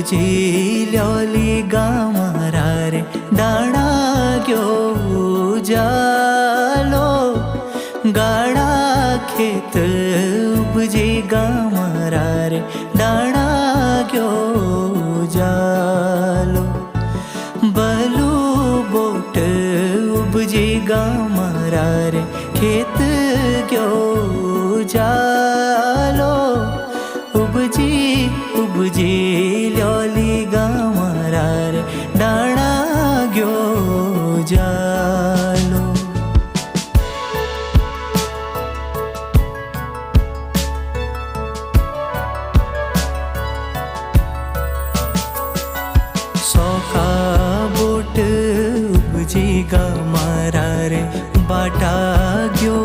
उपजी ल्योली गामारा रे दाणा गयो जालो। गाड़ा खेत उपजी गामारा रे दाणा गयो जालो। बलू बोट उपजी गामारा रे खेत गयो जालो। उपजी उपजी ल्योली गामारा रे दाणा गयो जालो। सौखा बोट उपजी गामारा रे बाटा गयो